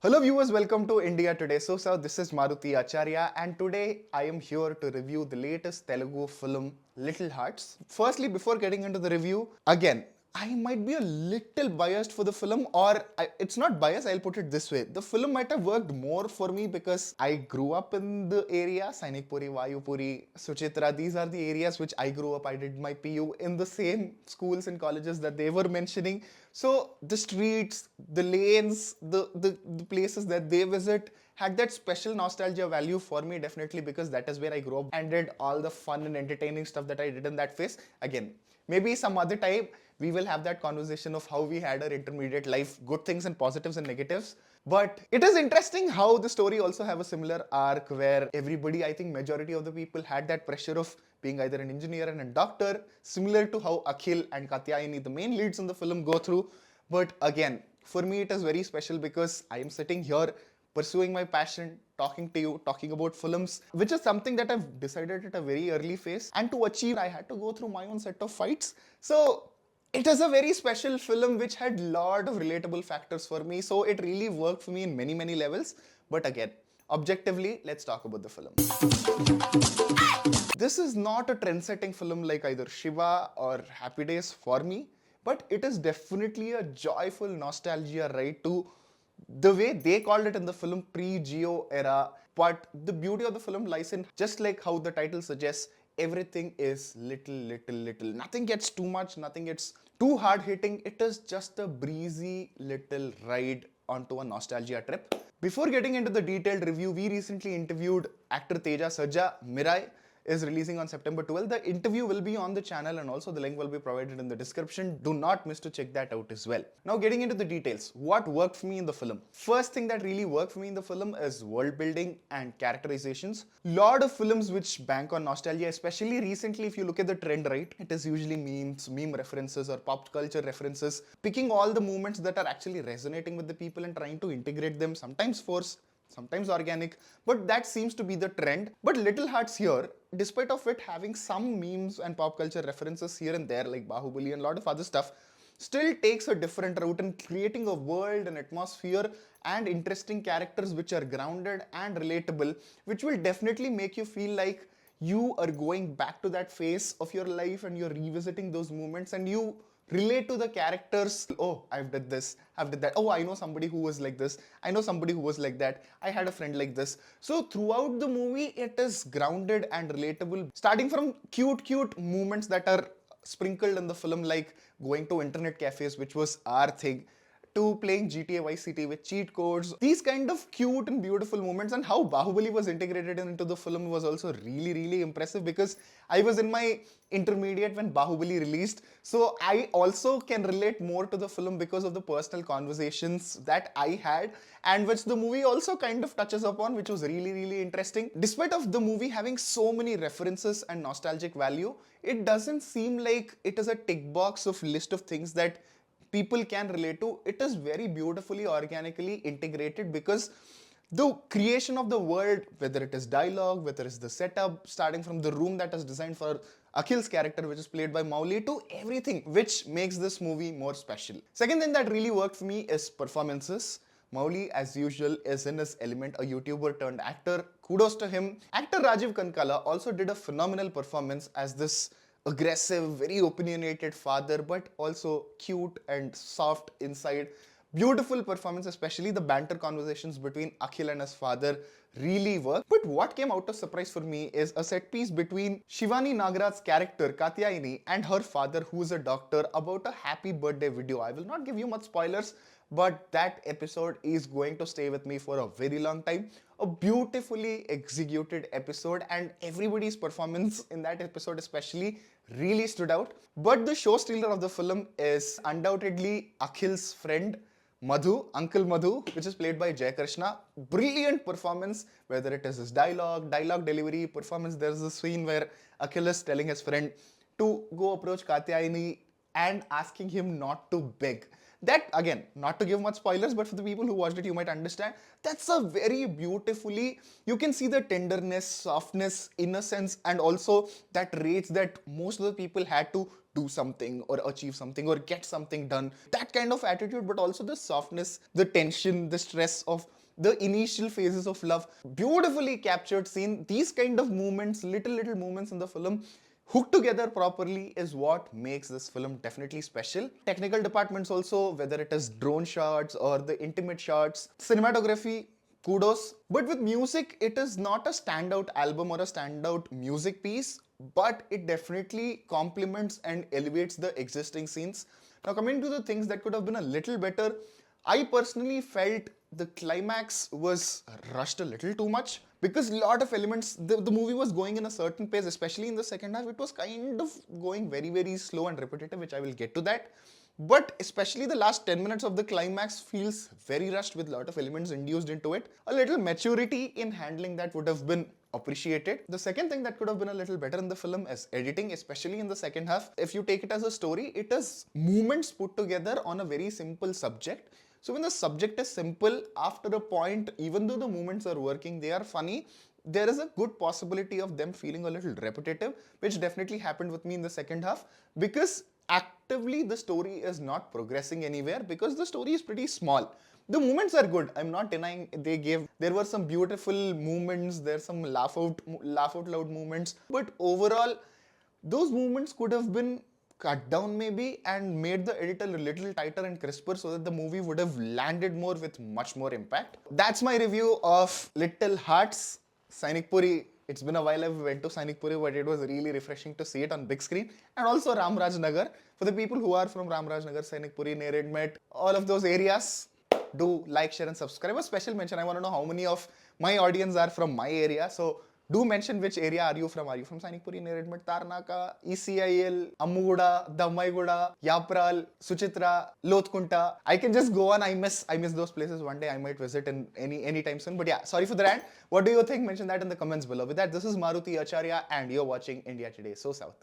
Hello viewers, welcome to India Today SoSouth. This is Maruti Acharya and today I am here to review the latest Telugu film Little Hearts. Firstly, before getting into the review, again, I might be a little biased for the film, or it's not biased, I'll put it this way. The film might have worked more for me because I grew up in the area, Sainikpuri, Vayupuri, Suchitra. These are the areas which I grew up. I did my PU in the same schools and colleges that they were mentioning. So the streets, the lanes, the places that they visit had that special nostalgia value for me, definitely, because that is where I grew up and did all the fun and entertaining stuff that I did in that phase. Again, maybe some other time we will have that conversation of how we had our intermediate life, good things and positives and negatives. But it is interesting how the story also have a similar arc where everybody, I think majority of the people had that pressure of being either an engineer and a doctor, similar to how Akhil and Katyayani, the main leads in the film, go through. But again, for me it is very special because I am sitting here pursuing my passion, talking to you, talking about films, which is something that I've decided at a very early phase. And to achieve, I had to go through my own set of fights. So it is a very special film which had lot of relatable factors for me. So it really worked for me in many, many levels. But again, objectively, let's talk about the film. This is not a trend-setting film like either Shiva or Happy Days for me, but it is definitely a joyful nostalgia ride to the way they called it in the film pre-Geo era. But the beauty of the film lies in, just like how the title suggests, everything is little. Nothing gets too much, nothing gets too hard hitting. It is just a breezy little ride onto a nostalgia trip. Before getting into the detailed review, we recently interviewed actor Teja Sajja. Mirai is releasing on September 12th. The interview will be on the channel and also the link will be provided in the description. Do not miss to check that out as well. Now getting into the details, what worked for me in the film? First thing that really worked for me in the film is world building and characterizations. Lot of films which bank on nostalgia, especially recently if you look at the trend, right? It is usually memes, meme references or pop culture references, picking all the moments that are actually resonating with the people and trying to integrate them, sometimes forced, sometimes organic, but that seems to be the trend. But Little Hearts here, despite of it having some memes and pop culture references here and there like Bahubali and a lot of other stuff, still takes a different route in creating a world, an atmosphere and interesting characters which are grounded and relatable, which will definitely make you feel like you are going back to that phase of your life and you're revisiting those moments and you relate to the characters. Oh, I've did this, I've did that. Oh, I know somebody who was like this, I know somebody who was like that, I had a friend like this. So throughout the movie it is grounded and relatable, starting from cute moments that are sprinkled in the film, like going to internet cafes, which was our thing, to playing GTA Vice City with cheat codes. These kind of cute and beautiful moments, and how Bahubali was integrated into the film was also really impressive, because I was in my intermediate when Bahubali released, so I also can relate more to the film because of the personal conversations that I had, and which the movie also kind of touches upon, which was really interesting. Despite of the movie having so many references and nostalgic value, it doesn't seem like it is a tick box of list of things that people can relate to. It is very beautifully, organically integrated, because the creation of the world, whether it is dialogue, whether it's the setup, starting from the room that is designed for Akhil's character, which is played by Mouli, to everything which makes this movie more special. Second thing that really worked for me is performances. Mouli, as usual, is in his element, a YouTuber turned actor. Kudos to him. Actor Rajeev Kanakala also did a phenomenal performance as this aggressive, very opinionated father, but also cute and soft inside. Beautiful performance, especially the banter conversations between Akhil and his father really work. But what came out of surprise for me is a set piece between Shivani Nagaram's character Katyayani and her father, who is a doctor, about a happy birthday video. I will not give you much spoilers, but that episode is going to stay with me for a very long time. A beautifully executed episode, and everybody's performance in that episode especially really stood out. But the show stealer of the film is undoubtedly Akhil's friend Madhu, Uncle Madhu, which is played by Jai Krishna. Brilliant performance, whether it is his dialogue delivery, performance. There's a scene where Akhil is telling his friend to go approach Katyayani and asking him not to beg. That, again, not to give much spoilers, but for the people who watched it, you might understand. That's a very beautifully, you can see the tenderness, softness, innocence, and also that rage that most of the people had to do something or achieve something or get something done. That kind of attitude, but also the softness, the tension, the stress of the initial phases of love. Beautifully captured scene. These kind of moments, little moments in the film, hooked together properly, is what makes this film definitely special. Technical departments also, whether it is drone shots or the intimate shots, cinematography, kudos. But with music, it is not a standout album or a standout music piece, but it definitely complements and elevates the existing scenes. Now, coming to the things that could have been a little better, I personally felt the climax was rushed a little too much, because a lot of elements, the movie was going in a certain pace, especially in the second half. It was kind of going very slow and repetitive, which I will get to that. But especially the last 10 minutes of the climax feels very rushed, with a lot of elements induced into it. A little maturity in handling that would have been appreciated. The second thing that could have been a little better in the film is editing, especially in the second half. If you take it as a story, it is movements put together on a very simple subject. So when the subject is simple, after a point, even though the movements are working, they are funny, there is a good possibility of them feeling a little repetitive, which definitely happened with me in the second half, because actively the story is not progressing anywhere, because the story is pretty small. The movements are good, I'm not denying there were some beautiful movements, there's some laugh out loud movements, but overall those movements could have been cut down maybe and made the edit a little tighter and crisper, so that the movie would have landed more with much more impact. That's my review of Little Hearts, Sainik Puri. It's been a while I went to Sainik Puri, but it was really refreshing to see it on big screen. And also Ramraj Nagar. For the people who are from Ramraj Nagar, Sainik Puri, Neredmet, all of those areas, do like, share and subscribe. A special mention, I want to know how many of my audience are from my area. So do mention which area are you from. Are you from Sainik Puri, Neredmet, Tarnaka, ECIL, Ammuguda, Dammaiguda, Yapral, Suchitra, Lothkunta? I can just go on. I miss those places. One day I might visit in any time soon. But yeah, sorry for the rant. What do you think? Mention that in the comments below. With that, this is Maruti Acharya and you're watching India Today, So South.